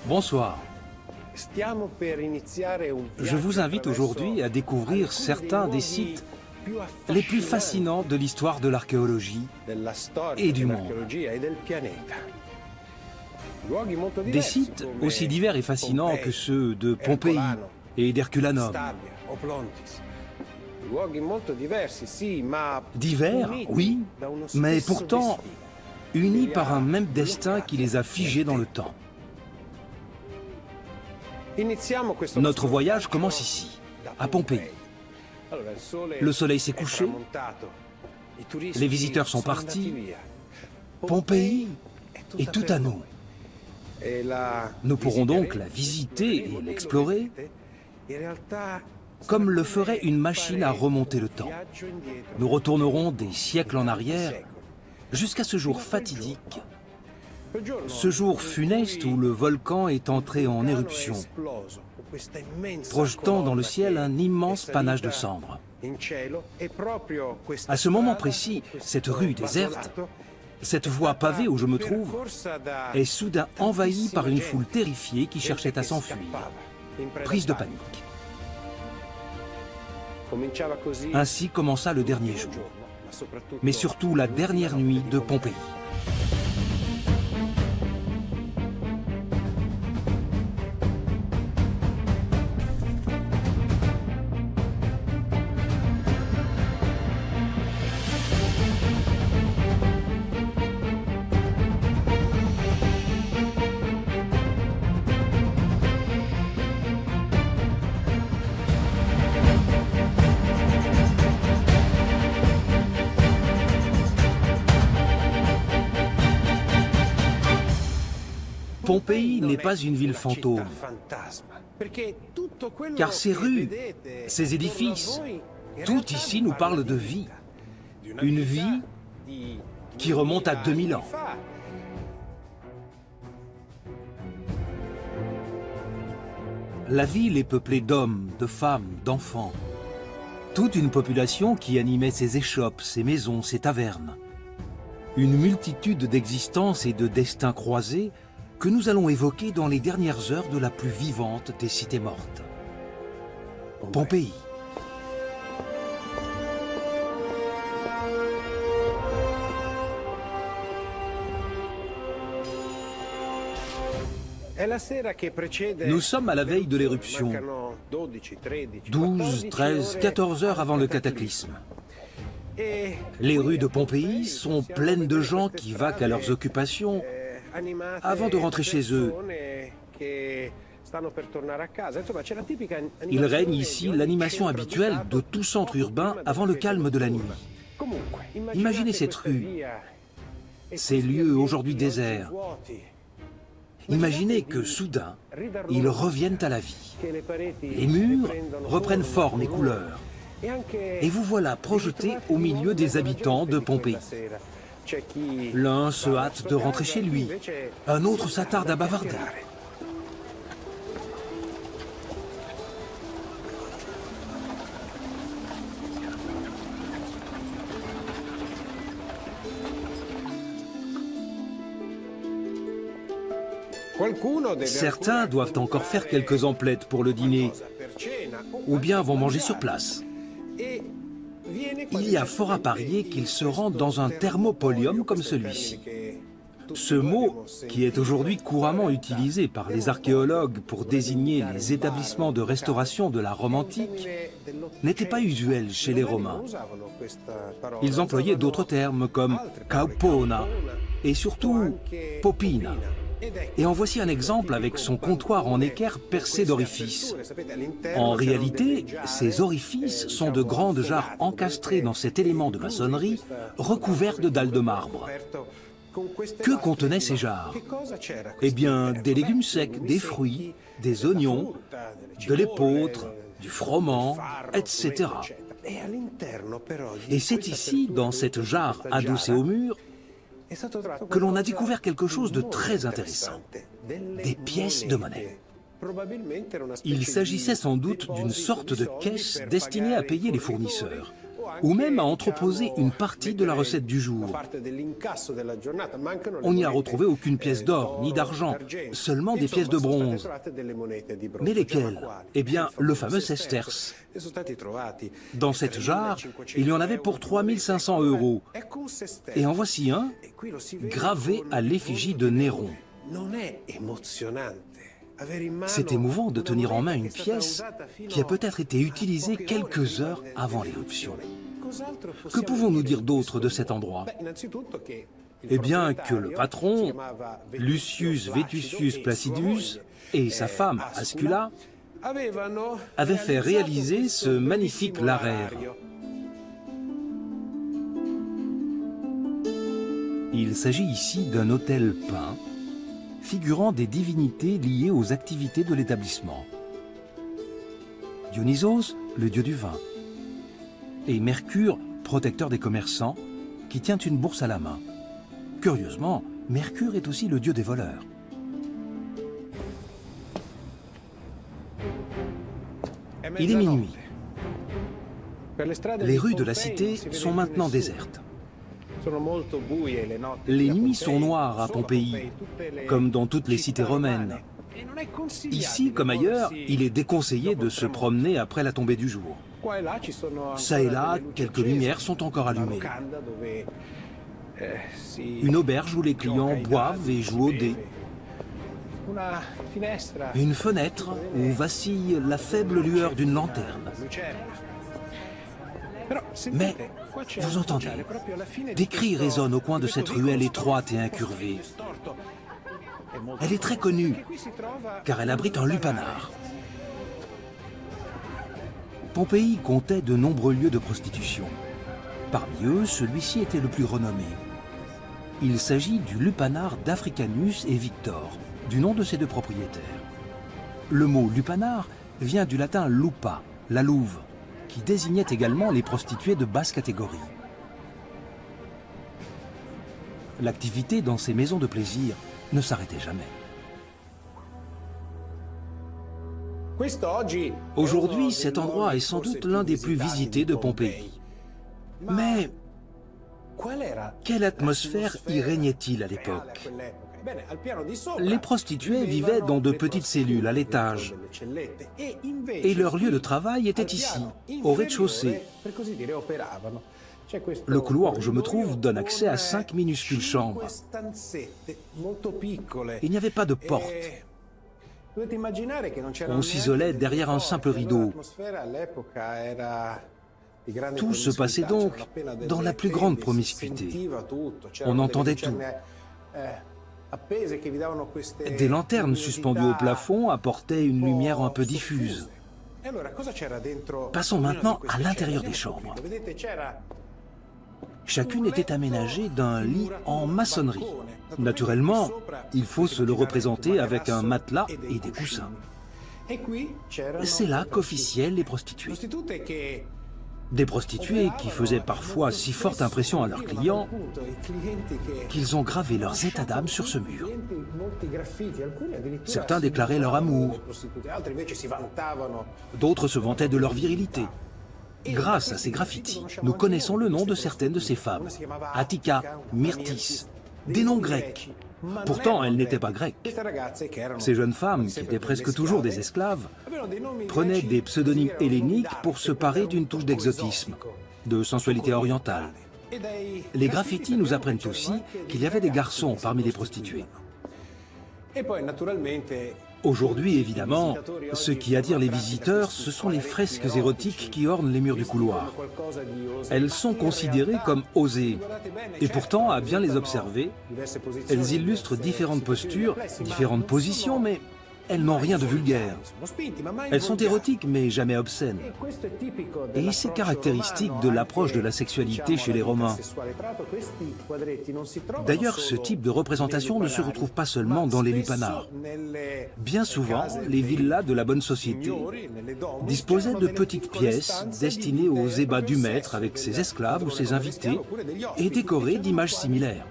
Bonsoir. Je vous invite aujourd'hui à découvrir certains des sites les plus fascinants de l'histoire de l'archéologie et du monde. Des sites aussi divers et fascinants que ceux de Pompéi et d'Herculanum. Divers, oui, mais pourtant unis par un même destin qui les a figés dans le temps. Notre voyage commence ici, à Pompéi. Le soleil s'est couché, les visiteurs sont partis, Pompéi est tout à nous. Nous pourrons donc la visiter et l'explorer comme le ferait une machine à remonter le temps. Nous retournerons des siècles en arrière jusqu'à ce jour fatidique, ce jour funeste où le volcan est entré en éruption, projetant dans le ciel un immense panache de cendres. À ce moment précis, cette rue déserte, cette voie pavée où je me trouve, est soudain envahie par une foule terrifiée qui cherchait à s'enfuir, prise de panique. Ainsi commença le dernier jour, mais surtout la dernière nuit de Pompéi. Pompéi n'est pas une ville fantôme, car ces rues, ces édifices, tout ici nous parle de vie. Une vie qui remonte à 2000 ans. La ville est peuplée d'hommes, de femmes, d'enfants. Toute une population qui animait ses échoppes, ses maisons, ses tavernes. Une multitude d'existences et de destins croisés que nous allons évoquer dans les dernières heures de la plus vivante des cités mortes. Pompéi. Nous sommes à la veille de l'éruption, 12, 13, 14 heures avant le cataclysme. Les rues de Pompéi sont pleines de gens qui vaquent à leurs occupations avant de rentrer chez eux. Il règne ici l'animation habituelle de tout centre urbain avant le calme de la nuit. Imaginez cette rue, ces lieux aujourd'hui déserts. Imaginez que soudain, ils reviennent à la vie. Les murs reprennent forme et couleur. Et vous voilà projeté au milieu des habitants de Pompéi. L'un se hâte de rentrer chez lui, un autre s'attarde à bavarder. Certains doivent encore faire quelques emplettes pour le dîner, ou bien vont manger sur place. Il y a fort à parier qu'ils se rendent dans un thermopolium comme celui-ci. Ce mot, qui est aujourd'hui couramment utilisé par les archéologues pour désigner les établissements de restauration de la Rome antique, n'était pas usuel chez les Romains. Ils employaient d'autres termes comme caupona et surtout popina. Et en voici un exemple avec son comptoir en équerre percé d'orifices. En réalité, ces orifices sont de grandes jarres encastrées dans cet élément de maçonnerie recouvert de dalles de marbre. Que contenaient ces jarres? Eh bien, des légumes secs, des fruits, des oignons, de l'épeautre, du froment, etc. Et c'est ici, dans cette jarre adossée au mur, que l'on a découvert quelque chose de très intéressant, des pièces de monnaie. Il s'agissait sans doute d'une sorte de caisse destinée à payer les fournisseurs, ou même à entreposer une partie de la recette du jour. On n'y a retrouvé aucune pièce d'or ni d'argent, seulement des pièces de bronze. Mais lesquelles? Eh bien, le fameux sesterce. Dans cette jarre, il y en avait pour 3500 €. Et en voici un, gravé à l'effigie de Néron. C'est émouvant de tenir en main une pièce qui a peut-être été utilisée quelques heures avant l'éruption. Que pouvons-nous dire d'autre de cet endroit? Eh bien que le patron, Lucius Vetusius Placidus, et sa femme Ascula avaient fait réaliser ce magnifique larraire. Il s'agit ici d'un autel peint figurant des divinités liées aux activités de l'établissement. Dionysos, le dieu du vin, et Mercure, protecteur des commerçants, qui tient une bourse à la main. Curieusement, Mercure est aussi le dieu des voleurs. Il est minuit. Les rues de la cité sont maintenant désertes. Les nuits sont noires à Pompéi, comme dans toutes les cités romaines. Ici, comme ailleurs, il est déconseillé de se promener après la tombée du jour. Ça et là, quelques lumières sont encore allumées. Une auberge où les clients boivent et jouent aux dés. Une fenêtre où vacille la faible lueur d'une lanterne. Mais, vous entendez, des cris résonnent au coin de cette ruelle étroite et incurvée. Elle est très connue, car elle abrite un lupanar. Pompéi comptait de nombreux lieux de prostitution. Parmi eux, celui-ci était le plus renommé. Il s'agit du lupanar d'Africanus et Victor, du nom de ses deux propriétaires. Le mot lupanar vient du latin lupa, la louve, qui désignait également les prostituées de basse catégorie. L'activité dans ces maisons de plaisir ne s'arrêtait jamais. Aujourd'hui, cet endroit est sans doute l'un des plus visités de Pompéi. Mais quelle atmosphère y régnait-il à l'époque? Les prostituées vivaient dans de petites cellules à l'étage. Et leur lieu de travail était ici, au rez-de-chaussée. Le couloir où je me trouve donne accès à 5 minuscules chambres. Il n'y avait pas de porte. On s'isolait derrière un simple rideau. Tout se passait donc dans la plus grande promiscuité. On entendait tout. Des lanternes suspendues au plafond apportaient une lumière un peu diffuse. Passons maintenant à l'intérieur des chambres. Chacune était aménagée d'un lit en maçonnerie. Naturellement, il faut se le représenter avec un matelas et des coussins. C'est là qu'officiaient les prostituées. Des prostituées qui faisaient parfois si forte impression à leurs clients qu'ils ont gravé leurs états d'âme sur ce mur. Certains déclaraient leur amour, d'autres se vantaient de leur virilité. Grâce à ces graffitis, nous connaissons le nom de certaines de ces femmes. Attica, Myrtis, des noms grecs. Pourtant, elles n'étaient pas grecques. Ces jeunes femmes, qui étaient presque toujours des esclaves, prenaient des pseudonymes helléniques pour se parer d'une touche d'exotisme, de sensualité orientale. Les graffitis nous apprennent aussi qu'il y avait des garçons parmi les prostituées. Aujourd'hui, évidemment, ce qui attire les visiteurs, ce sont les fresques érotiques qui ornent les murs du couloir. Elles sont considérées comme osées. Et pourtant, à bien les observer, elles illustrent différentes postures, différentes positions, mais elles n'ont rien de vulgaire. Elles sont érotiques, mais jamais obscènes. Et c'est caractéristique de l'approche de la sexualité chez les Romains. D'ailleurs, ce type de représentation ne se retrouve pas seulement dans les lupanars. Bien souvent, les villas de la bonne société disposaient de petites pièces destinées aux ébats du maître avec ses esclaves ou ses invités et décorées d'images similaires.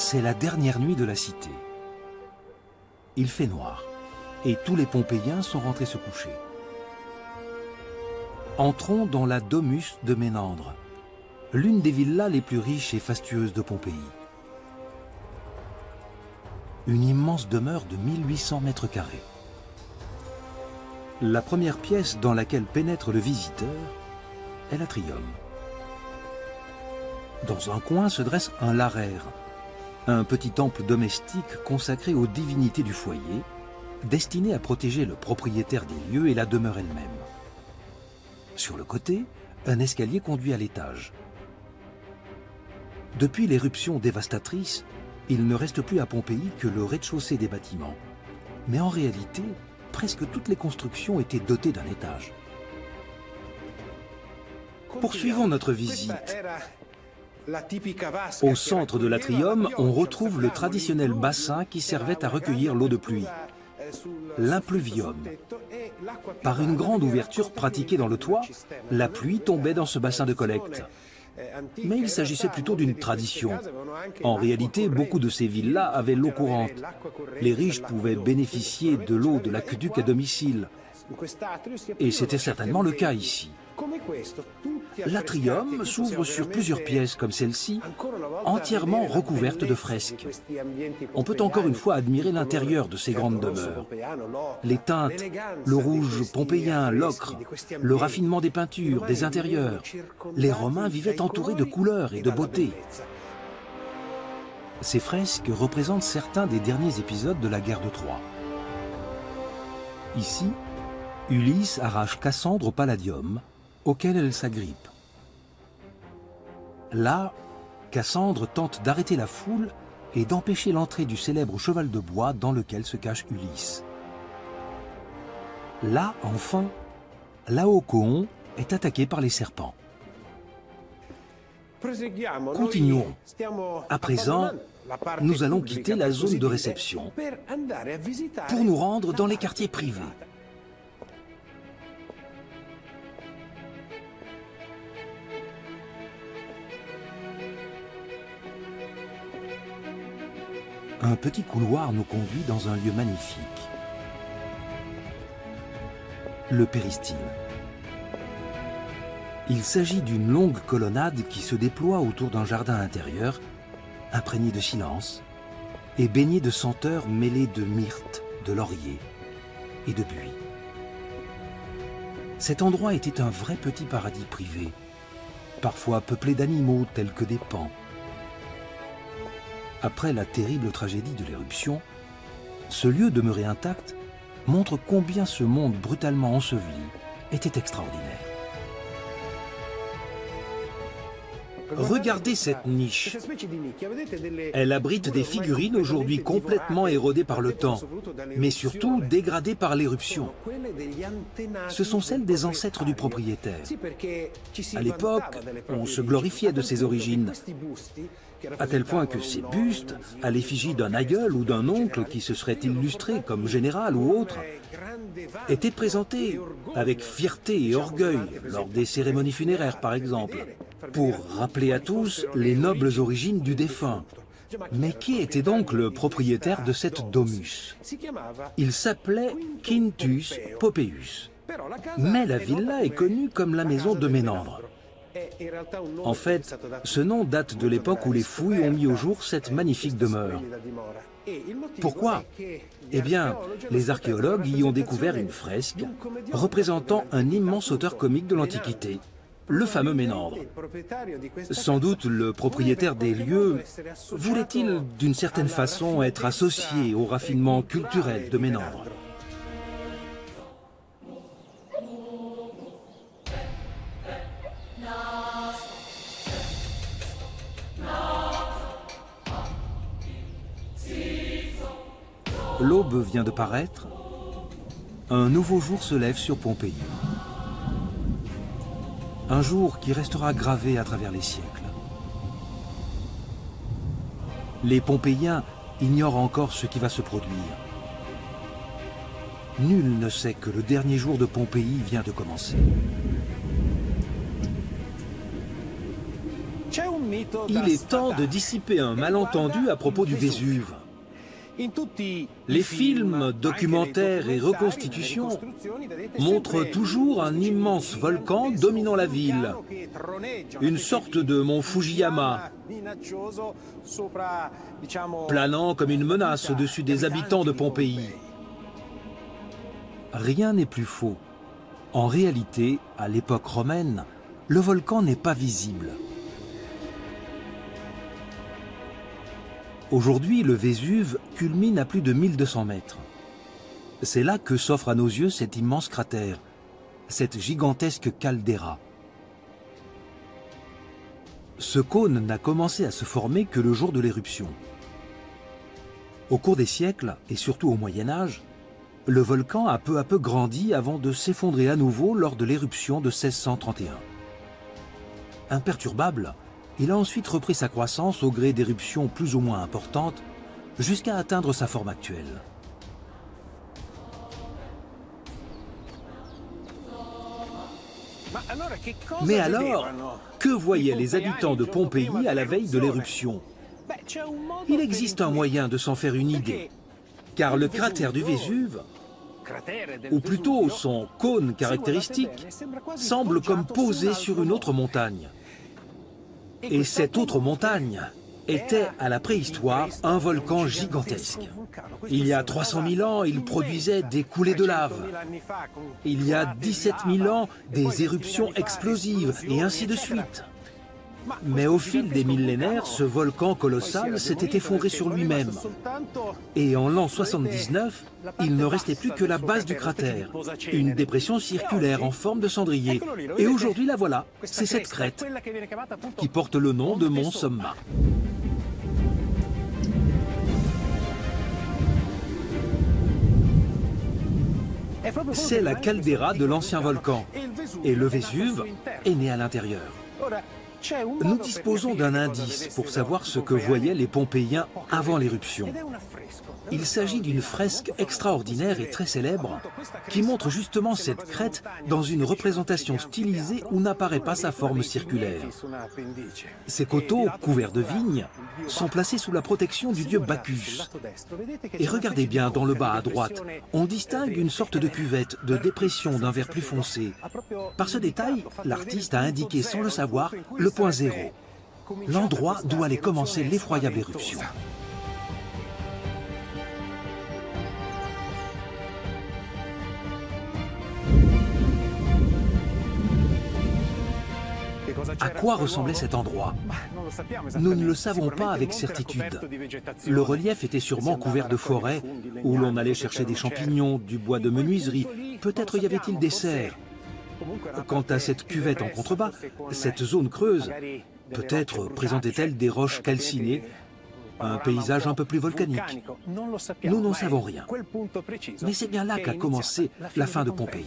C'est la dernière nuit de la cité. il fait noir, et tous les Pompéiens sont rentrés se coucher. Entrons dans la Domus de Ménandre, l'une des villas les plus riches et fastueuses de Pompéi. Une immense demeure de 1800 mètres carrés. La première pièce dans laquelle pénètre le visiteur est l'atrium. Dans un coin se dresse un larraire, un petit temple domestique consacré aux divinités du foyer, destiné à protéger le propriétaire des lieux et la demeure elle-même. Sur le côté, un escalier conduit à l'étage. Depuis l'éruption dévastatrice, il ne reste plus à Pompéi que le rez-de-chaussée des bâtiments. Mais en réalité, presque toutes les constructions étaient dotées d'un étage. Poursuivons notre visite. Au centre de l'atrium, on retrouve le traditionnel bassin qui servait à recueillir l'eau de pluie, l'impluvium. Par une grande ouverture pratiquée dans le toit, la pluie tombait dans ce bassin de collecte. Mais il s'agissait plutôt d'une tradition. En réalité, beaucoup de ces villas avaient l'eau courante. Les riches pouvaient bénéficier de l'eau de l'aqueduc à domicile. Et c'était certainement le cas ici. L'atrium s'ouvre sur plusieurs pièces comme celle-ci, entièrement recouvertes de fresques. On peut encore une fois admirer l'intérieur de ces grandes demeures. Les teintes, le rouge pompéien, l'ocre, le raffinement des peintures, des intérieurs. Les Romains vivaient entourés de couleurs et de beauté. Ces fresques représentent certains des derniers épisodes de la guerre de Troie. Ici, Ulysse arrache Cassandre au Palladium, auquel elle s'agrippe. Là, Cassandre tente d'arrêter la foule et d'empêcher l'entrée du célèbre cheval de bois dans lequel se cache Ulysse. Là, enfin, Laocoon est attaqué par les serpents. Continuons. À présent, nous allons quitter la zone de réception pour nous rendre dans les quartiers privés. Un petit couloir nous conduit dans un lieu magnifique. Le péristyle. Il s'agit d'une longue colonnade qui se déploie autour d'un jardin intérieur, imprégné de silence et baigné de senteurs mêlées de myrte, de laurier et de buis. Cet endroit était un vrai petit paradis privé, parfois peuplé d'animaux tels que des paons. Après la terrible tragédie de l'éruption, ce lieu demeuré intact montre combien ce monde brutalement enseveli était extraordinaire. Regardez cette niche. Elle abrite des figurines aujourd'hui complètement érodées par le temps, mais surtout dégradées par l'éruption. Ce sont celles des ancêtres du propriétaire. À l'époque, on se glorifiait de ses origines, à tel point que ces bustes, à l'effigie d'un aïeul ou d'un oncle qui se serait illustré comme général ou autre, étaient présentés avec fierté et orgueil lors des cérémonies funéraires par exemple, pour rappeler à tous les nobles origines du défunt. Mais qui était donc le propriétaire de cette domus? Il s'appelait Quintus Pompeius. Mais la villa est connue comme la maison de Ménandre. En fait, ce nom date de l'époque où les fouilles ont mis au jour cette magnifique demeure. Pourquoi? Eh bien, les archéologues y ont découvert une fresque représentant un immense auteur comique de l'Antiquité, le fameux Ménandre. Sans doute le propriétaire des lieux voulait-il d'une certaine façon être associé au raffinement culturel de Ménandre. L'aube vient de paraître, un nouveau jour se lève sur Pompéi. Un jour qui restera gravé à travers les siècles. Les Pompéiens ignorent encore ce qui va se produire. Nul ne sait que le dernier jour de Pompéi vient de commencer. Il est temps de dissiper un malentendu à propos du Vésuve. Les films, documentaires et reconstitutions montrent toujours un immense volcan dominant la ville, une sorte de mont Fujiyama, planant comme une menace au-dessus des habitants de Pompéi. Rien n'est plus faux. En réalité, à l'époque romaine, le volcan n'est pas visible. Aujourd'hui, le Vésuve culmine à plus de 1200 mètres. C'est là que s'offre à nos yeux cet immense cratère, cette gigantesque caldeira. Ce cône n'a commencé à se former que le jour de l'éruption. Au cours des siècles, et surtout au Moyen-Âge, le volcan a peu à peu grandi avant de s'effondrer à nouveau lors de l'éruption de 1631. Imperturbable, il a ensuite repris sa croissance au gré d'éruptions plus ou moins importantes, jusqu'à atteindre sa forme actuelle. Mais alors, que voyaient les habitants de Pompéi à la veille de l'éruption? Il existe un moyen de s'en faire une idée, car le cratère du Vésuve, ou plutôt son cône caractéristique, semble comme posé sur une autre montagne. Et cette autre montagne était, à la préhistoire, un volcan gigantesque. Il y a 300 000 ans, il produisait des coulées de lave. Il y a 17 000 ans, des éruptions explosives, et ainsi de suite. Mais au fil des millénaires, ce volcan colossal s'était effondré sur lui-même. Et en l'an 79, il ne restait plus que la base du cratère, une dépression circulaire en forme de cendrier. Et aujourd'hui, la voilà, c'est cette crête qui porte le nom de Mont Somma. C'est la caldeira de l'ancien volcan, et le Vésuve est né à l'intérieur. Nous disposons d'un indice pour savoir ce que voyaient les Pompéiens avant l'éruption. Il s'agit d'une fresque extraordinaire et très célèbre qui montre justement cette crête dans une représentation stylisée où n'apparaît pas sa forme circulaire. Ces coteaux, couverts de vignes, sont placés sous la protection du dieu Bacchus. Et regardez bien, dans le bas à droite, on distingue une sorte de cuvette de dépression d'un vert plus foncé. Par ce détail, l'artiste a indiqué sans le savoir le point zéro, l'endroit d'où allait commencer l'effroyable éruption. À quoi ressemblait cet endroit? Nous ne le savons pas avec certitude. Le relief était sûrement couvert de forêts, où l'on allait chercher des champignons, du bois de menuiserie, peut-être y avait-il des cerfs. Quant à cette cuvette en contrebas, cette zone creuse, peut-être présentait-elle des roches calcinées, un paysage un peu plus volcanique. Nous n'en savons rien. Mais c'est bien là qu'a commencé la fin de Pompéi.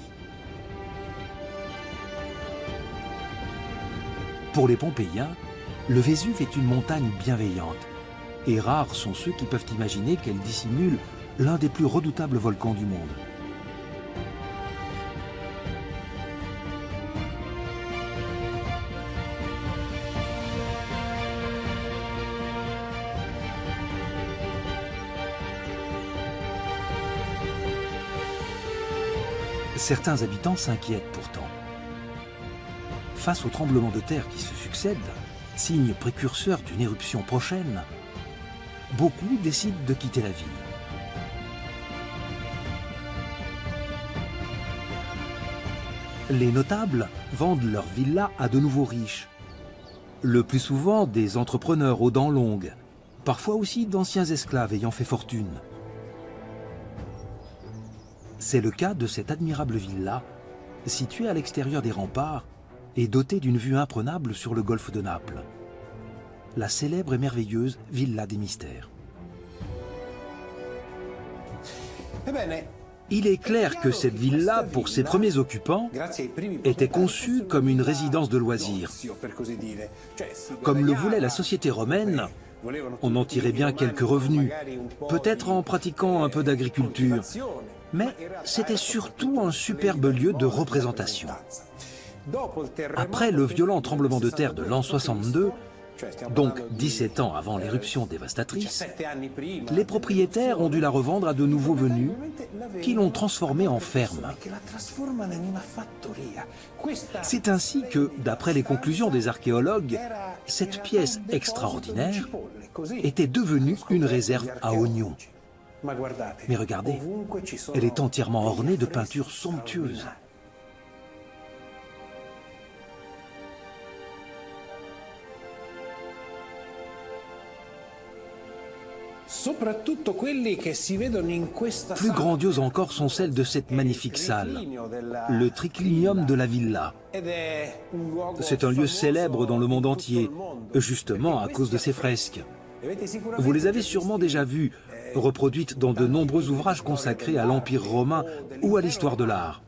Pour les Pompéiens, le Vésuve est une montagne bienveillante, et rares sont ceux qui peuvent imaginer qu'elle dissimule l'un des plus redoutables volcans du monde. Certains habitants s'inquiètent pourtant. Face aux tremblements de terre qui se succèdent, signe précurseur d'une éruption prochaine, beaucoup décident de quitter la ville. Les notables vendent leurs villas à de nouveaux riches, le plus souvent des entrepreneurs aux dents longues, parfois aussi d'anciens esclaves ayant fait fortune. C'est le cas de cette admirable villa, située à l'extérieur des remparts et dotée d'une vue imprenable sur le golfe de Naples. La célèbre et merveilleuse Villa des Mystères. Il est clair que cette villa, pour ses premiers occupants, était conçue comme une résidence de loisirs. Comme le voulait la société romaine, on en tirait bien quelques revenus, peut-être en pratiquant un peu d'agriculture, mais c'était surtout un superbe lieu de représentation. Après le violent tremblement de terre de l'an 62, donc 17 ans avant l'éruption dévastatrice, les propriétaires ont dû la revendre à de nouveaux venus qui l'ont transformée en ferme. C'est ainsi que, d'après les conclusions des archéologues, cette pièce extraordinaire était devenue une réserve à oignons. Mais regardez, elle est entièrement ornée de peintures somptueuses. Plus grandioses encore sont celles de cette magnifique salle, le triclinium de la villa. C'est un lieu célèbre dans le monde entier, justement à cause de ses fresques. Vous les avez sûrement déjà vues, reproduites dans de nombreux ouvrages consacrés à l'Empire romain ou à l'histoire de l'art.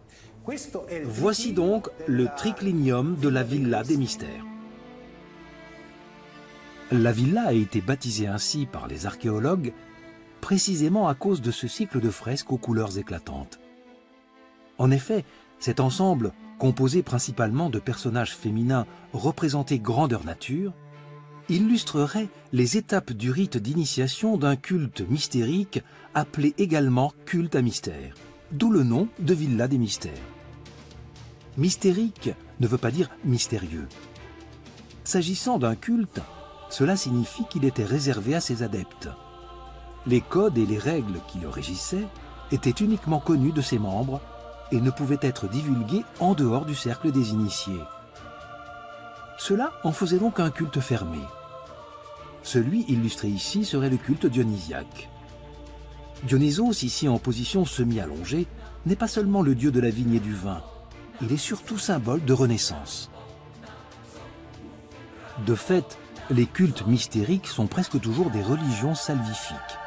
Voici donc le triclinium de la Villa des Mystères. La villa a été baptisée ainsi par les archéologues précisément à cause de ce cycle de fresques aux couleurs éclatantes. En effet, cet ensemble, composé principalement de personnages féminins représentés grandeur nature, illustrerait les étapes du rite d'initiation d'un culte mystérique appelé également culte à mystère, d'où le nom de Villa des Mystères. Mystérique ne veut pas dire mystérieux. S'agissant d'un culte, cela signifie qu'il était réservé à ses adeptes. Les codes et les règles qui le régissaient étaient uniquement connus de ses membres et ne pouvaient être divulgués en dehors du cercle des initiés. Cela en faisait donc un culte fermé. Celui illustré ici serait le culte dionysiaque. Dionysos, ici en position semi-allongée, n'est pas seulement le dieu de la vigne et du vin, il est surtout symbole de renaissance. De fait, les cultes mystériques sont presque toujours des religions salvifiques,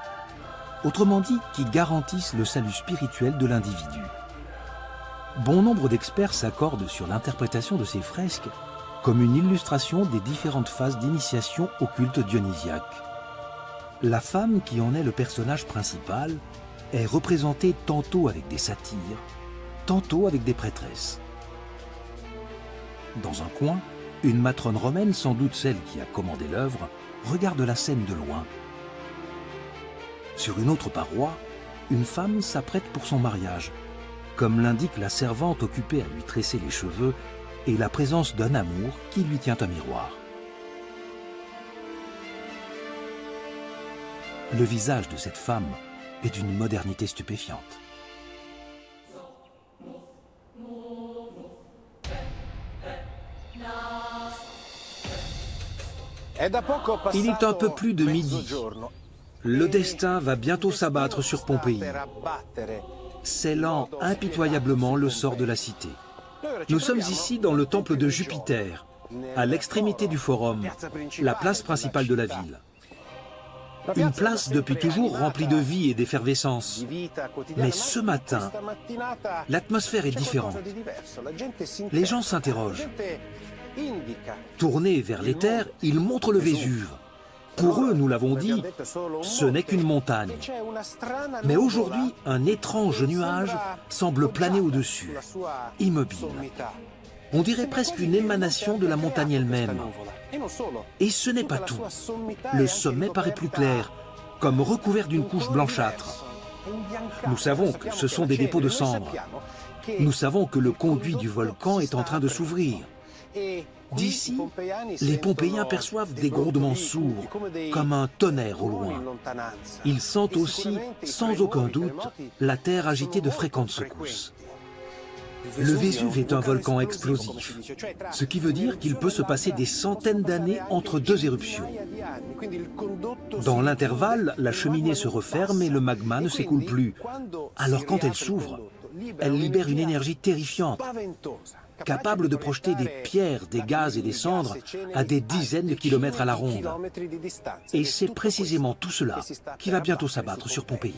autrement dit qui garantissent le salut spirituel de l'individu. Bon nombre d'experts s'accordent sur l'interprétation de ces fresques comme une illustration des différentes phases d'initiation au culte dionysiaque. La femme qui en est le personnage principal est représentée tantôt avec des satyres, tantôt avec des prêtresses. Dans un coin, une matrone romaine, sans doute celle qui a commandé l'œuvre, regarde la scène de loin. Sur une autre paroi, une femme s'apprête pour son mariage, comme l'indique la servante occupée à lui tresser les cheveux et la présence d'un amour qui lui tient un miroir. Le visage de cette femme est d'une modernité stupéfiante. Il est un peu plus de midi. Le destin va bientôt s'abattre sur Pompéi, scellant impitoyablement le sort de la cité. Nous sommes ici dans le temple de Jupiter, à l'extrémité du forum, la place principale de la ville. Une place depuis toujours remplie de vie et d'effervescence. Mais ce matin, l'atmosphère est différente. Les gens s'interrogent. Tournés vers l'éther, ils montrent le Vésuve. Pour eux, nous l'avons dit, ce n'est qu'une montagne. Mais aujourd'hui, un étrange nuage semble planer au-dessus, immobile. On dirait presque une émanation de la montagne elle-même. Et ce n'est pas tout. Le sommet paraît plus clair, comme recouvert d'une couche blanchâtre. Nous savons que ce sont des dépôts de cendres. Nous savons que le conduit du volcan est en train de s'ouvrir. D'ici, les Pompéiens perçoivent des grondements sourds, comme un tonnerre au loin. Ils sentent aussi, sans aucun doute, la terre agitée de fréquentes secousses. Le Vésuve est un volcan explosif, ce qui veut dire qu'il peut se passer des centaines d'années entre deux éruptions. Dans l'intervalle, la cheminée se referme et le magma ne s'écoule plus. Alors quand elle s'ouvre, elle libère une énergie terrifiante, capable de projeter des pierres, des gaz et des cendres à des dizaines de kilomètres à la ronde. Et c'est précisément tout cela qui va bientôt s'abattre sur Pompéi.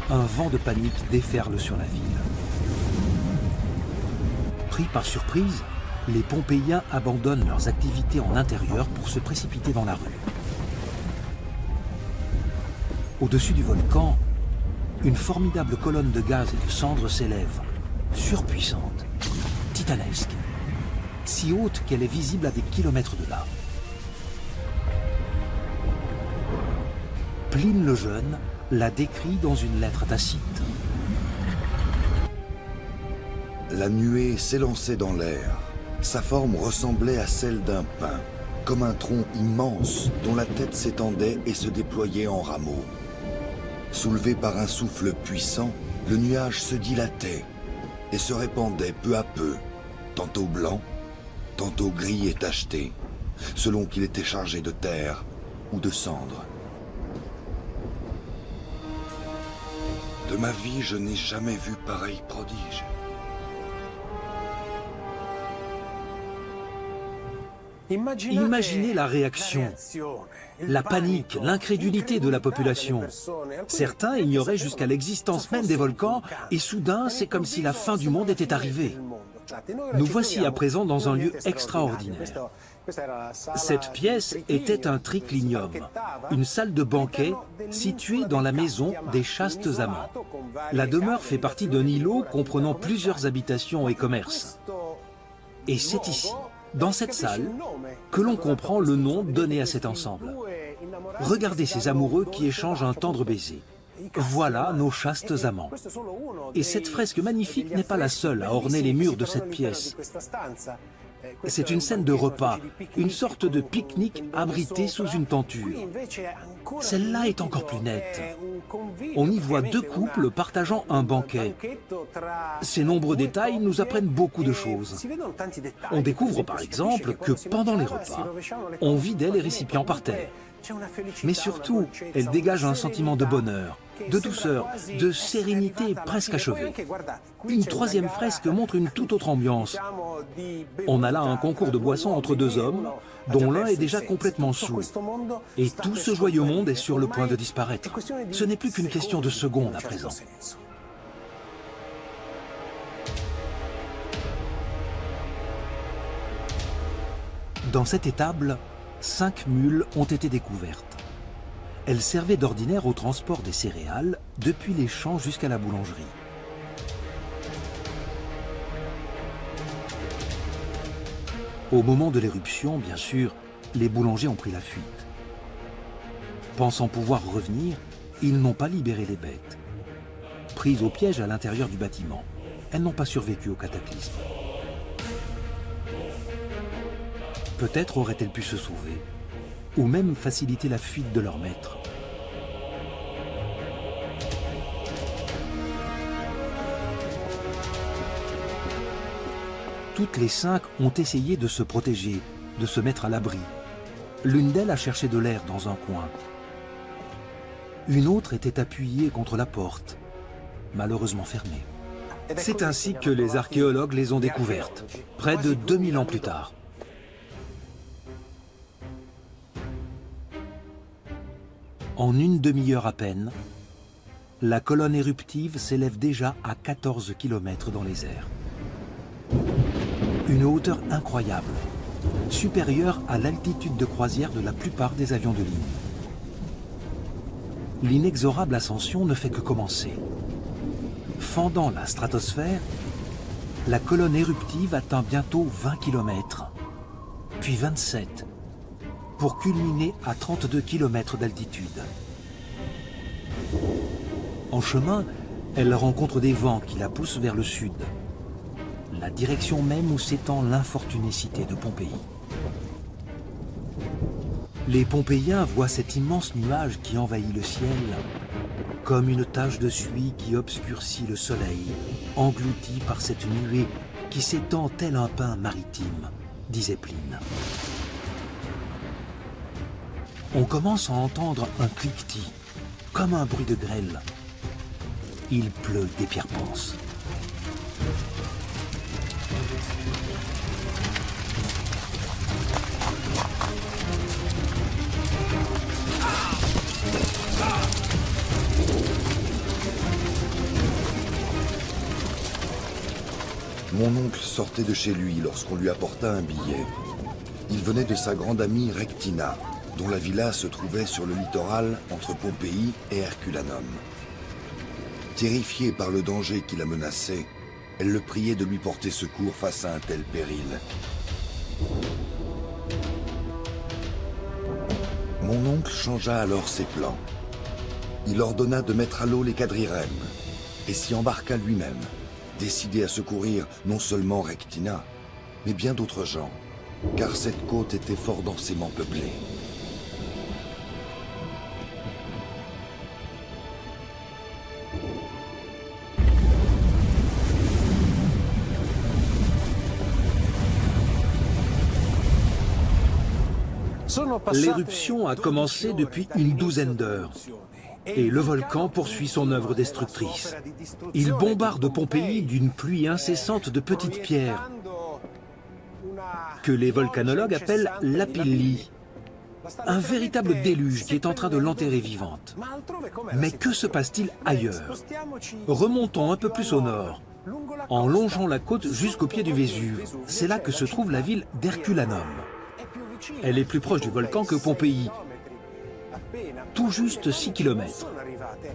Un vent de panique déferle sur la ville. Pris par surprise, les Pompéiens abandonnent leurs activités en intérieur pour se précipiter dans la rue. Au-dessus du volcan, une formidable colonne de gaz et de cendres s'élève, surpuissante, titanesque, si haute qu'elle est visible à des kilomètres de là. Pline le Jeune la décrit dans une lettre à Tacite. La nuée s'élançait dans l'air. Sa forme ressemblait à celle d'un pin, comme un tronc immense dont la tête s'étendait et se déployait en rameaux. Soulevé par un souffle puissant, le nuage se dilatait et se répandait peu à peu, tantôt blanc, tantôt gris et tacheté, selon qu'il était chargé de terre ou de cendres. De ma vie, je n'ai jamais vu pareil prodige. Imaginez la réaction, la panique, l'incrédulité de la population. Certains ignoraient jusqu'à l'existence même des volcans et soudain, c'est comme si la fin du monde était arrivée. Nous voici à présent dans un lieu extraordinaire. Cette pièce était un triclinium, une salle de banquet située dans la maison des chastes amants. La demeure fait partie d'un îlot comprenant plusieurs habitations et commerces. Et c'est ici, dans cette salle, que l'on comprend le nom donné à cet ensemble. Regardez ces amoureux qui échangent un tendre baiser. Voilà nos chastes amants. Et cette fresque magnifique n'est pas la seule à orner les murs de cette pièce. C'est une scène de repas, une sorte de pique-nique abritée sous une tenture. Celle-là est encore plus nette. On y voit deux couples partageant un banquet. Ces nombreux détails nous apprennent beaucoup de choses. On découvre par exemple que pendant les repas, on vidait les récipients par terre. Mais surtout, elle dégage un sentiment de bonheur, de douceur, de sérénité presque achevée. Une troisième fresque montre une toute autre ambiance. On a là un concours de boissons entre deux hommes, dont l'un est déjà complètement saoul. Et tout ce joyeux monde est sur le point de disparaître. Ce n'est plus qu'une question de secondes à présent. Dans cette étable, 5 mules ont été découvertes. Elles servaient d'ordinaire au transport des céréales depuis les champs jusqu'à la boulangerie. Au moment de l'éruption, bien sûr, les boulangers ont pris la fuite. Pensant pouvoir revenir, ils n'ont pas libéré les bêtes. Prises au piège à l'intérieur du bâtiment, elles n'ont pas survécu au cataclysme. Peut-être auraient-elles pu se sauver, ou même faciliter la fuite de leur maître. Toutes les 5 ont essayé de se protéger, de se mettre à l'abri. L'une d'elles a cherché de l'air dans un coin. Une autre était appuyée contre la porte, malheureusement fermée. C'est ainsi que les archéologues les ont découvertes, près de 2000 ans plus tard. En une demi-heure à peine, la colonne éruptive s'élève déjà à 14 km dans les airs. Une hauteur incroyable, supérieure à l'altitude de croisière de la plupart des avions de ligne. L'inexorable ascension ne fait que commencer. Fendant la stratosphère, la colonne éruptive atteint bientôt 20 km, puis 27, pour culminer à 32 km d'altitude. En chemin, elle rencontre des vents qui la poussent vers le sud, la direction même où s'étend l'infortunée cité de Pompéi. Les Pompéiens voient cet immense nuage qui envahit le ciel comme une tache de suie qui obscurcit le soleil, englouti par cette nuée qui s'étend tel un pain maritime, disait Pline. On commence à entendre un cliquetis, comme un bruit de grêle. Il pleut des pierres panses. Mon oncle sortait de chez lui lorsqu'on lui apporta un billet. Il venait de sa grande amie Rectina, dont la villa se trouvait sur le littoral entre Pompéi et Herculanum. Terrifiée par le danger qui la menaçait, elle le priait de lui porter secours face à un tel péril. Mon oncle changea alors ses plans. Il ordonna de mettre à l'eau les quadrirèmes et s'y embarqua lui-même, décidé à secourir non seulement Rectina, mais bien d'autres gens, car cette côte était fort densément peuplée. L'éruption a commencé depuis une douzaine d'heures et le volcan poursuit son œuvre destructrice. Il bombarde Pompéi d'une pluie incessante de petites pierres que les volcanologues appellent lapilli. Un véritable déluge qui est en train de l'enterrer vivante. Mais que se passe-t-il ailleurs? Remontons un peu plus au nord, en longeant la côte jusqu'au pied du Vésuve. C'est là que se trouve la ville d'Herculanum. Elle est plus proche du volcan que Pompéi, tout juste 6 km.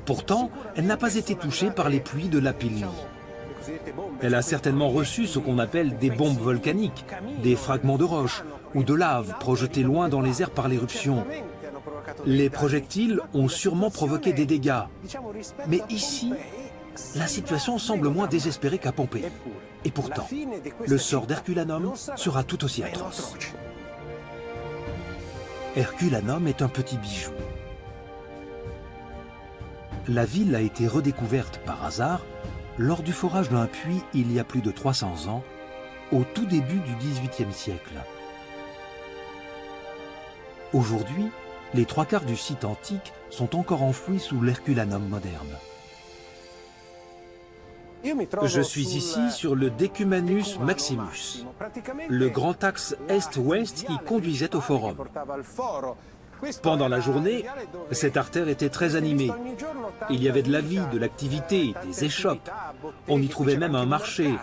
Pourtant, elle n'a pas été touchée par les pluies de Lapilli. Elle a certainement reçu ce qu'on appelle des bombes volcaniques, des fragments de roches ou de lave projetés loin dans les airs par l'éruption. Les projectiles ont sûrement provoqué des dégâts. Mais ici, la situation semble moins désespérée qu'à Pompéi. Et pourtant, le sort d'Herculanum sera tout aussi atroce. Herculanum est un petit bijou. La ville a été redécouverte par hasard lors du forage d'un puits il y a plus de 300 ans, au tout début du XVIIIe siècle. Aujourd'hui, les 3/4 du site antique sont encore enfouis sous l'Herculanum moderne. Je suis ici sur le Decumanus Maximus, le grand axe est-ouest qui conduisait au forum. Pendant la journée, cette artère était très animée. Il y avait de la vie, de l'activité, des échoppes. On y trouvait même un marché.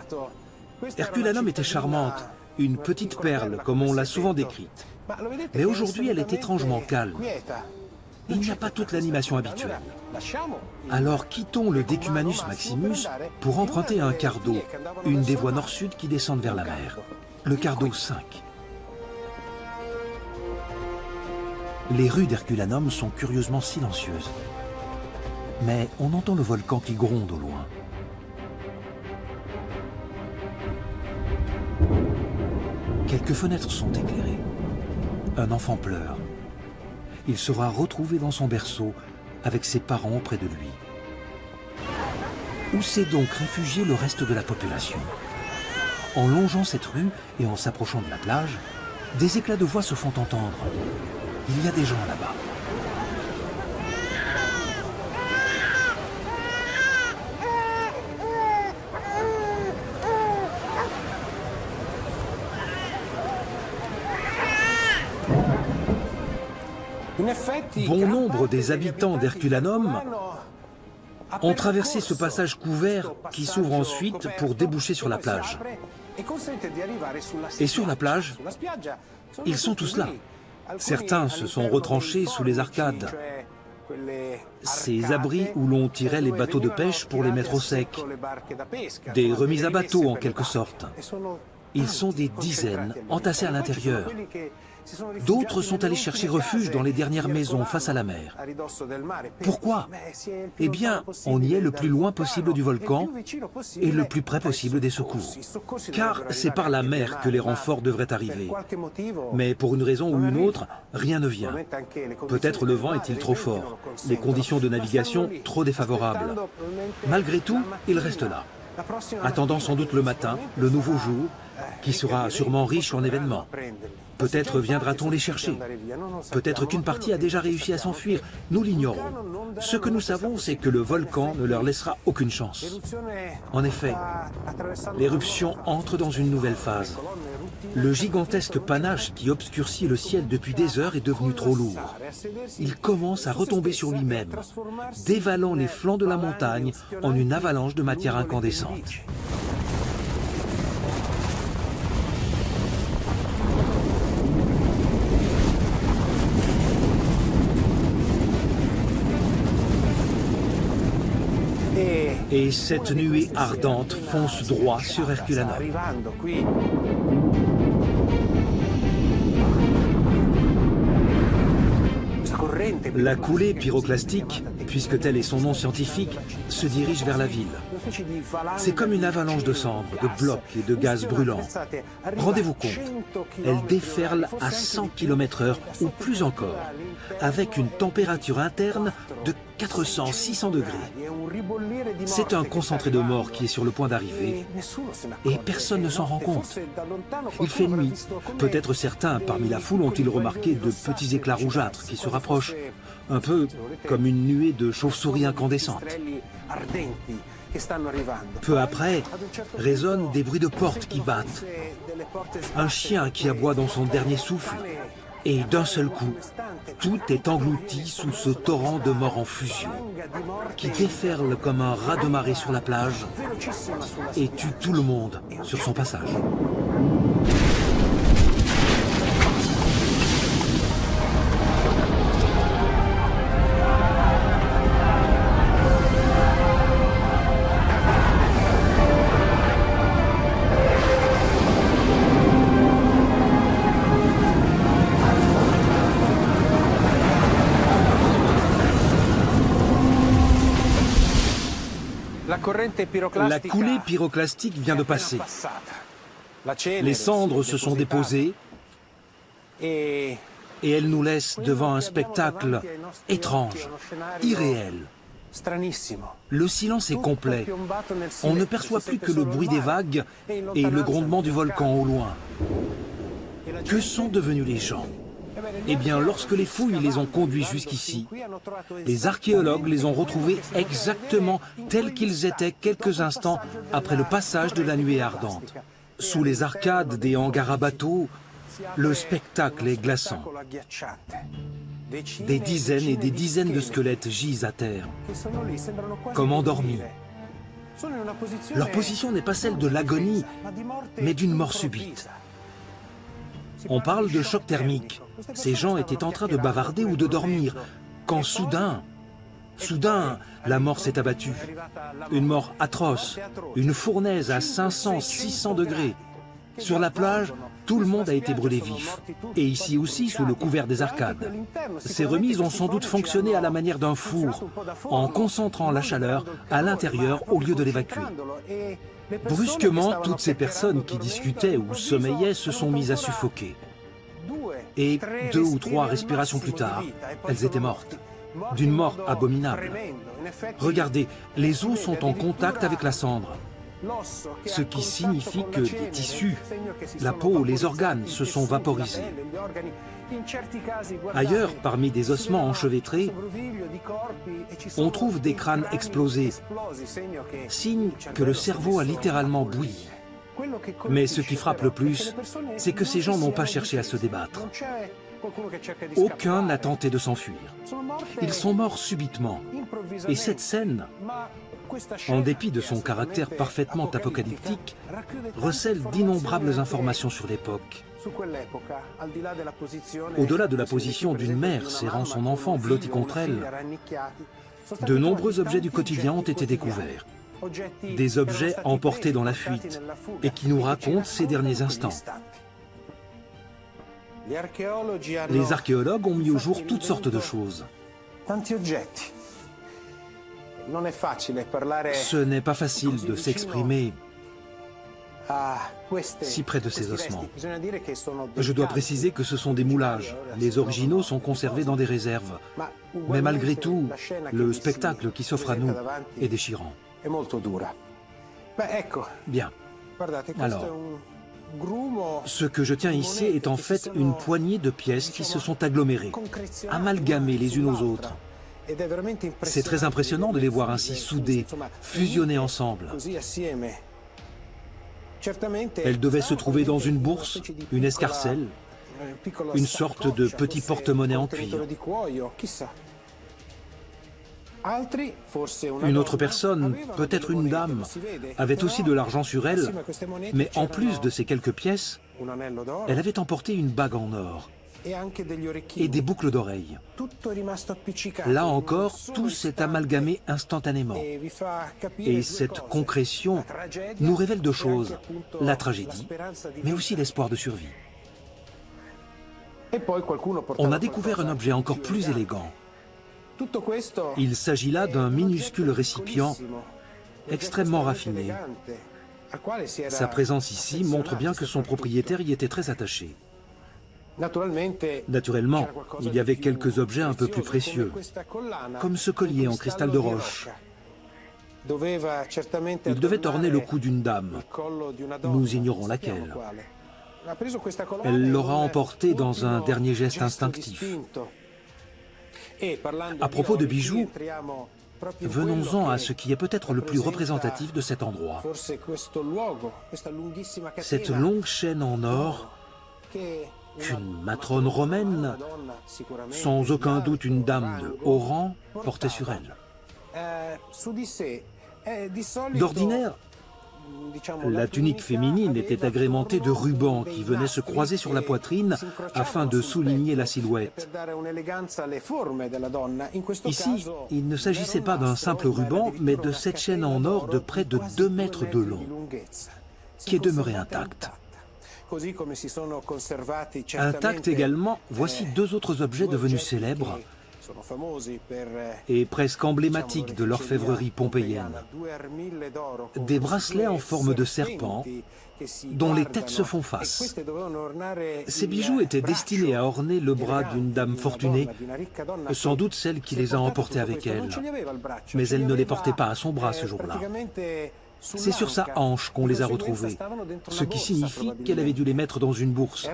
Herculanum était charmante, une petite perle comme on l'a souvent décrite. Mais aujourd'hui, elle est étrangement calme. Il n'y a pas toute l'animation habituelle. Alors quittons le Decumanus Maximus pour emprunter un quart d'eau, une des voies nord-sud qui descendent vers la mer, le quart d'eau 5. Les rues d'Herculanum sont curieusement silencieuses, mais on entend le volcan qui gronde au loin. Quelques fenêtres sont éclairées. Un enfant pleure. Il sera retrouvé dans son berceau avec ses parents auprès de lui. Où s'est donc réfugié le reste de la population? En longeant cette rue et en s'approchant de la plage, des éclats de voix se font entendre. Il y a des gens là-bas. Bon nombre des habitants d'Herculanum ont traversé ce passage couvert qui s'ouvre ensuite pour déboucher sur la plage. Et sur la plage, ils sont tous là. Certains se sont retranchés sous les arcades, ces abris où l'on tirait les bateaux de pêche pour les mettre au sec, des remises à bateau en quelque sorte. Ils sont des dizaines entassés à l'intérieur. D'autres sont allés chercher refuge dans les dernières maisons face à la mer. Pourquoi? Eh bien, on y est le plus loin possible du volcan et le plus près possible des secours. Car c'est par la mer que les renforts devraient arriver. Mais pour une raison ou une autre, rien ne vient. Peut-être le vent est-il trop fort, les conditions de navigation trop défavorables. Malgré tout, ils restent là, attendant sans doute le matin, le nouveau jour, qui sera sûrement riche en événements. Peut-être viendra-t-on les chercher. Peut-être qu'une partie a déjà réussi à s'enfuir. Nous l'ignorons. Ce que nous savons, c'est que le volcan ne leur laissera aucune chance. En effet, l'éruption entre dans une nouvelle phase. Le gigantesque panache qui obscurcit le ciel depuis des heures est devenu trop lourd. Il commence à retomber sur lui-même, dévalant les flancs de la montagne en une avalanche de matière incandescente. Et cette nuée ardente fonce droit sur Herculanum. La coulée pyroclastique, puisque tel est son nom scientifique, se dirige vers la ville. C'est comme une avalanche de cendres, de blocs et de gaz brûlants. Rendez-vous compte, elle déferle à 100 km/h ou plus encore, avec une température interne de 400-600 degrés. C'est un concentré de mort qui est sur le point d'arriver et personne ne s'en rend compte. Il fait nuit. Peut-être certains parmi la foule ont-ils remarqué de petits éclats rougeâtres qui se rapprochent, un peu comme une nuée de chauves-souris incandescentes. Peu après, résonnent des bruits de portes qui battent, un chien qui aboie dans son dernier souffle, et d'un seul coup, tout est englouti sous ce torrent de mort en fusion, qui déferle comme un raz de marée sur la plage et tue tout le monde sur son passage. La coulée pyroclastique vient de passer. Les cendres se sont déposées et elles nous laissent devant un spectacle étrange, irréel. Le silence est complet. On ne perçoit plus que le bruit des vagues et le grondement du volcan au loin. Que sont devenus les gens ? Eh bien, lorsque les fouilles les ont conduits jusqu'ici, les archéologues les ont retrouvés exactement tels qu'ils étaient quelques instants après le passage de la nuée ardente. Sous les arcades des hangars à bateaux, le spectacle est glaçant. Des dizaines et des dizaines de squelettes gisent à terre, comme endormis. Leur position n'est pas celle de l'agonie, mais d'une mort subite. On parle de choc thermique. Ces gens étaient en train de bavarder ou de dormir, quand soudain, la mort s'est abattue. Une mort atroce, une fournaise à 500-600 degrés. Sur la plage, tout le monde a été brûlé vif. Et ici aussi, sous le couvert des arcades. Ces remises ont sans doute fonctionné à la manière d'un four, en concentrant la chaleur à l'intérieur au lieu de l'évacuer. Brusquement, toutes ces personnes qui discutaient ou sommeillaient se sont mises à suffoquer. Et 2 ou 3 respirations plus tard, elles étaient mortes. D'une mort abominable. Regardez, les os sont en contact avec la cendre. Ce qui signifie que les tissus, la peau, les organes se sont vaporisés. Ailleurs, parmi des ossements enchevêtrés, on trouve des crânes explosés, signe que le cerveau a littéralement bouilli. Mais ce qui frappe le plus, c'est que ces gens n'ont pas cherché à se débattre. Aucun n'a tenté de s'enfuir. Ils sont morts subitement. Et cette scène, en dépit de son caractère parfaitement apocalyptique, recèle d'innombrables informations sur l'époque. Au-delà de la position d'une mère serrant son enfant blotti contre elle, de nombreux objets du quotidien ont été découverts. Des objets emportés dans la fuite et qui nous racontent ces derniers instants. Les archéologues ont mis au jour toutes sortes de choses. Ce n'est pas facile de s'exprimer si près de ces ossements. Je dois préciser que ce sont des moulages. Les originaux sont conservés dans des réserves. Mais malgré tout, le spectacle qui s'offre à nous est déchirant. Bien. Alors, ce que je tiens ici est en fait une poignée de pièces qui se sont agglomérées, amalgamées les unes aux autres. C'est très impressionnant de les voir ainsi soudées, fusionnées ensemble. Elles devaient se trouver dans une bourse, une escarcelle, une sorte de petit porte-monnaie en cuir. Une autre personne, peut-être une dame, avait aussi de l'argent sur elle, mais en plus de ces quelques pièces, elle avait emporté une bague en or. et des boucles d'oreilles. Là encore, tout s'est amalgamé instantanément. Et cette concrétion nous révèle deux choses, la tragédie, mais aussi l'espoir de survie. On a découvert un objet encore plus élégant. Il s'agit là d'un minuscule récipient extrêmement raffiné. Sa présence ici montre bien que son propriétaire y était très attaché. Naturellement, il y avait quelques objets un peu plus précieux, comme ce collier en cristal de roche. Il devait orner le cou d'une dame. Nous ignorons laquelle. Elle l'aura emporté dans un dernier geste instinctif. À propos de bijoux, venons-en à ce qui est peut-être le plus représentatif de cet endroit. Cette longue chaîne en or qu'une matrone romaine, sans aucun doute une dame de haut rang, portait sur elle. D'ordinaire, la tunique féminine était agrémentée de rubans qui venaient se croiser sur la poitrine afin de souligner la silhouette. Ici, il ne s'agissait pas d'un simple ruban, mais de cette chaîne en or de près de 2 mètres de long, qui est demeurée intacte. Intacts également, voici 2 autres objets devenus célèbres et presque emblématiques de l'orfèvrerie pompéienne. Des bracelets en forme de serpent dont les têtes se font face. Ces bijoux étaient destinés à orner le bras d'une dame fortunée, sans doute celle qui les a emportés avec elle. Mais elle ne les portait pas à son bras ce jour-là. C'est sur sa hanche qu'on les a retrouvés, ce qui signifie qu'elle avait dû les mettre dans une bourse,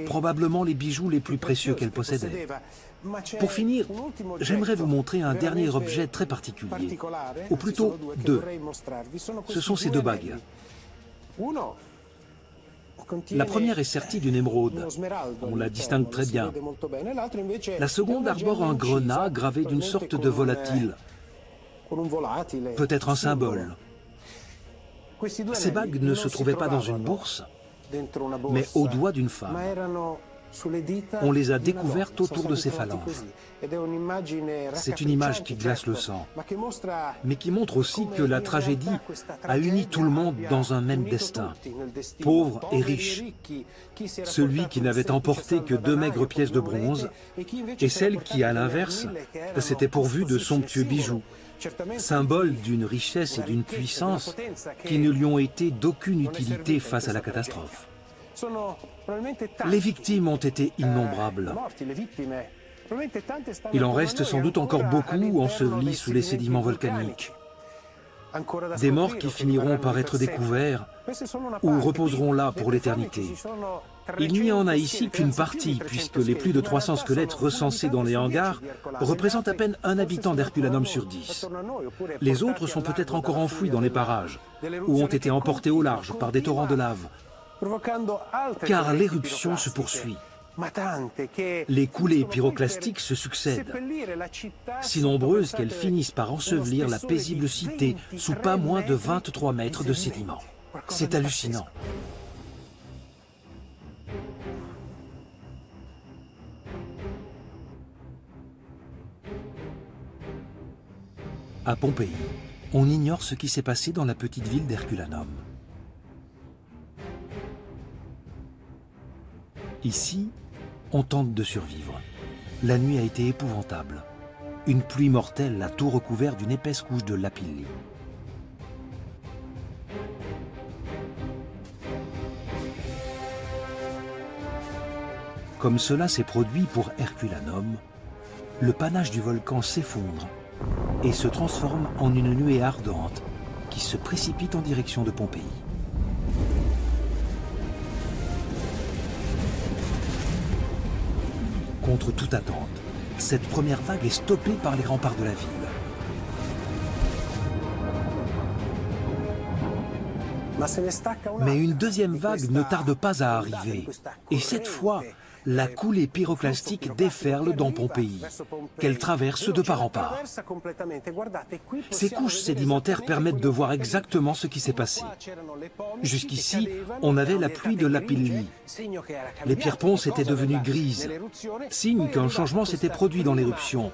probablement les bijoux les plus précieux qu'elle possédait. Pour finir, j'aimerais vous montrer un dernier objet très particulier, ou plutôt 2. Ce sont ces 2 bagues. La première est sertie d'une émeraude, on la distingue très bien. La seconde arbore un grenat gravé d'une sorte de volatile, peut-être un symbole. Ces bagues ne se trouvaient pas dans une bourse, mais au doigt d'une femme. On les a découvertes autour de ses phalanges. C'est une image qui glace le sang, mais qui montre aussi que la tragédie a uni tout le monde dans un même destin, pauvre et riche. Celui qui n'avait emporté que 2 maigres pièces de bronze, et celle qui, à l'inverse, s'était pourvue de somptueux bijoux, symbole d'une richesse et d'une puissance qui ne lui ont été d'aucune utilité face à la catastrophe. Les victimes ont été innombrables. Il en reste sans doute encore beaucoup ensevelis sous les sédiments volcaniques. Des morts qui finiront par être découverts ou reposeront là pour l'éternité. Il n'y en a ici qu'une partie, puisque les plus de 300 squelettes recensés dans les hangars représentent à peine un habitant d'Herculanum sur 10. Les autres sont peut-être encore enfouis dans les parages, ou ont été emportés au large par des torrents de lave. Car l'éruption se poursuit. Les coulées pyroclastiques se succèdent, si nombreuses qu'elles finissent par ensevelir la paisible cité sous pas moins de 23 mètres de sédiments. C'est hallucinant. À Pompéi, on ignore ce qui s'est passé dans la petite ville d'Herculanum. Ici, on tente de survivre. La nuit a été épouvantable. Une pluie mortelle a tout recouvert d'une épaisse couche de lapilli. Comme cela s'est produit pour Herculanum, le panache du volcan s'effondre et se transforme en une nuée ardente qui se précipite en direction de Pompéi. Contre toute attente, cette première vague est stoppée par les remparts de la ville. Mais une deuxième vague ne tarde pas à arriver. Et cette fois, la coulée pyroclastique déferle dans Pompéi, qu'elle traverse de part en part. Ces couches sédimentaires permettent de voir exactement ce qui s'est passé. Jusqu'ici, on avait la pluie de Lapilli. Les pierres ponces étaient devenues grises, signe qu'un changement s'était produit dans l'éruption.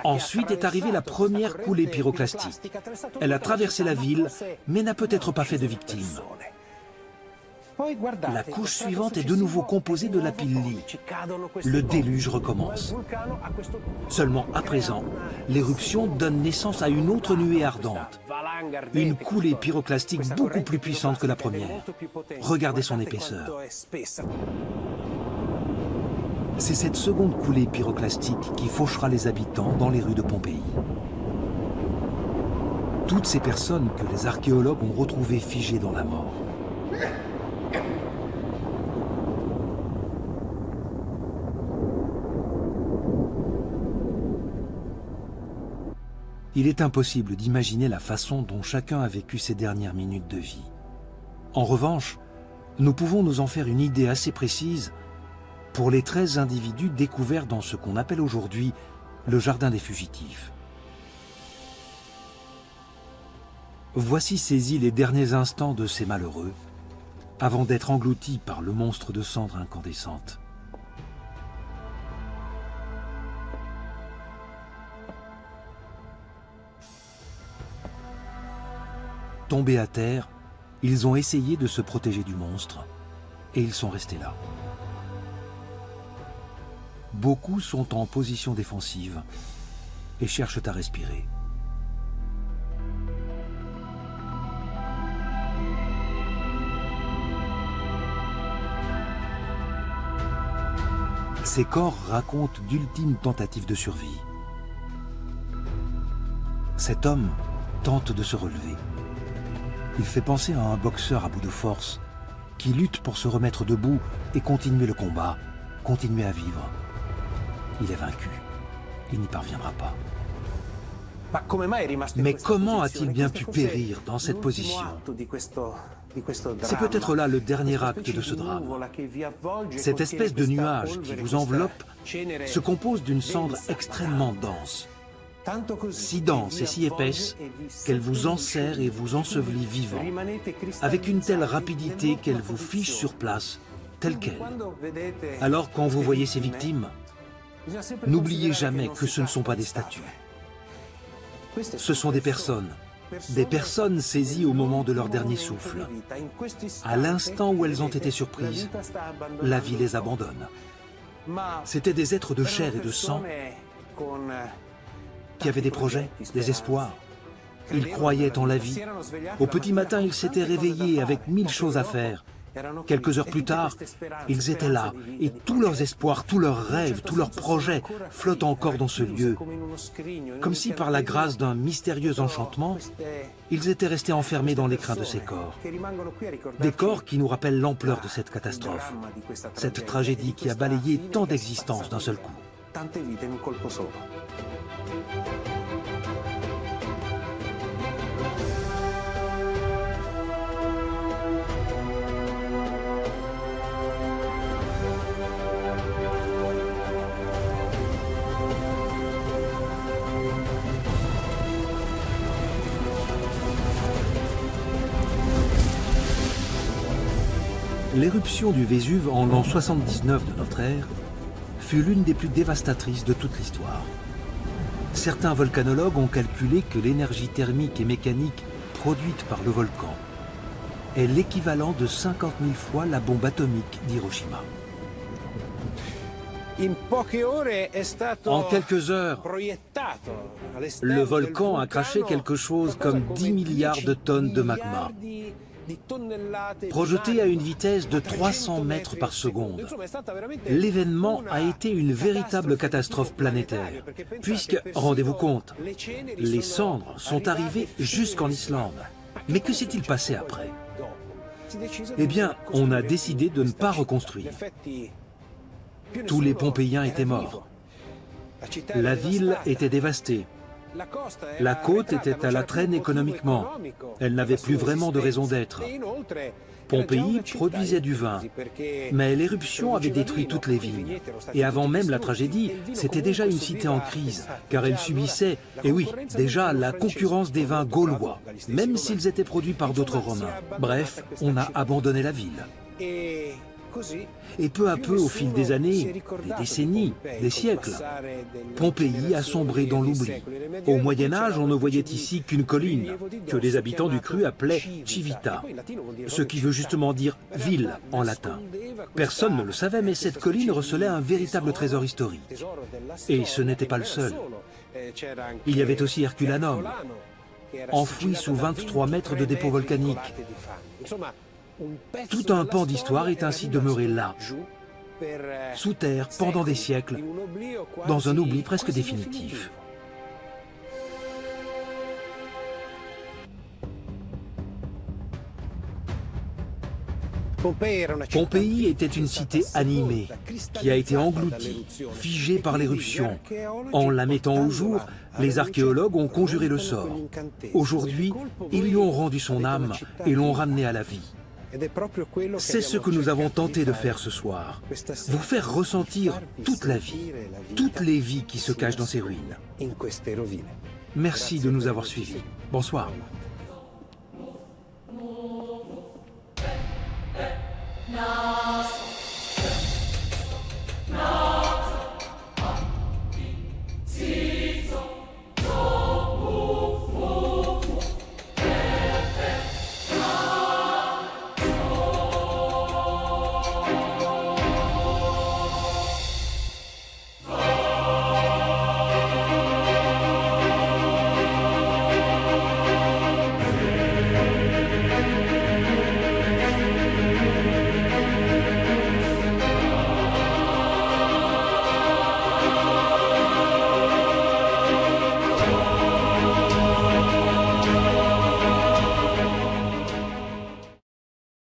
Ensuite est arrivée la première coulée pyroclastique. Elle a traversé la ville, mais n'a peut-être pas fait de victimes. La couche suivante est de nouveau composée de Lapilli. Le déluge recommence. Seulement à présent, l'éruption donne naissance à une autre nuée ardente. Une coulée pyroclastique beaucoup plus puissante que la première. Regardez son épaisseur. C'est cette seconde coulée pyroclastique qui fauchera les habitants dans les rues de Pompéi. Toutes ces personnes que les archéologues ont retrouvées figées dans la mort. Il est impossible d'imaginer la façon dont chacun a vécu ses dernières minutes de vie. En revanche, nous pouvons nous en faire une idée assez précise pour les 13 individus découverts dans ce qu'on appelle aujourd'hui le jardin des fugitifs. Voici saisis les derniers instants de ces malheureux, avant d'être engloutis par le monstre de cendres incandescentes. Tombés à terre, ils ont essayé de se protéger du monstre, et ils sont restés là. Beaucoup sont en position défensive et cherchent à respirer. Ces corps racontent d'ultimes tentatives de survie. Cet homme tente de se relever. Il fait penser à un boxeur à bout de force qui lutte pour se remettre debout et continuer le combat, continuer à vivre. Il est vaincu. Il n'y parviendra pas. Mais comment a-t-il bien pu périr dans cette position? C'est peut-être là le dernier acte de ce drame. Cette espèce de nuage qui vous enveloppe se compose d'une cendre extrêmement dense. Si dense et si épaisse qu'elle vous enserre et vous ensevelit vivant, avec une telle rapidité qu'elle vous fiche sur place, telle qu'elle. Alors quand vous voyez ces victimes, n'oubliez jamais que ce ne sont pas des statues. Ce sont des personnes saisies au moment de leur dernier souffle. À l'instant où elles ont été surprises, la vie les abandonne. C'étaient des êtres de chair et de sang qui avaient des projets, des espoirs. Ils croyaient en la vie. Au petit matin, ils s'étaient réveillés avec 1000 choses à faire. Quelques heures plus tard, ils étaient là, et tous leurs espoirs, tous leurs rêves, tous leurs projets flottent encore dans ce lieu. Comme si par la grâce d'un mystérieux enchantement, ils étaient restés enfermés dans l'écrin de ces corps. Des corps qui nous rappellent l'ampleur de cette catastrophe, cette tragédie qui a balayé tant d'existences d'un seul coup. L'éruption du Vésuve en l'an 79 de notre ère fut l'une des plus dévastatrices de toute l'histoire. Certains volcanologues ont calculé que l'énergie thermique et mécanique produite par le volcan est l'équivalent de 50 000 fois la bombe atomique d'Hiroshima. En quelques heures, le volcan a craché quelque chose comme 10 milliards de tonnes de magma, projeté à une vitesse de 300 mètres par seconde. L'événement a été une véritable catastrophe planétaire, puisque, rendez-vous compte, les cendres sont arrivées jusqu'en Islande. Mais que s'est-il passé après? Eh bien, on a décidé de ne pas reconstruire. Tous les Pompéiens étaient morts. La ville était dévastée. La côte était à la traîne économiquement. Elle n'avait plus vraiment de raison d'être. Pompéi produisait du vin, mais l'éruption avait détruit toutes les vignes. Et avant même la tragédie, c'était déjà une cité en crise, car elle subissait, et oui, déjà la concurrence des vins gaulois, même s'ils étaient produits par d'autres Romains. Bref, on a abandonné la ville. Et peu à peu, au fil des années, des décennies, des siècles, Pompéi a sombré dans l'oubli. Au Moyen-Âge, on ne voyait ici qu'une colline, que les habitants du cru appelaient Civita, ce qui veut justement dire « ville » en latin. Personne ne le savait, mais cette colline recelait un véritable trésor historique. Et ce n'était pas le seul. Il y avait aussi Herculanum, enfoui sous 23 mètres de dépôt volcanique. Tout un pan d'histoire est ainsi demeuré là, sous terre pendant des siècles, dans un oubli presque définitif. Pompéi était une cité animée, qui a été engloutie, figée par l'éruption. En la mettant au jour, les archéologues ont conjuré le sort. Aujourd'hui, ils lui ont rendu son âme et l'ont ramené à la vie. C'est ce que nous avons tenté de faire ce soir, vous faire ressentir toute la vie, toutes les vies qui se cachent dans ces ruines. Merci de nous avoir suivis. Bonsoir.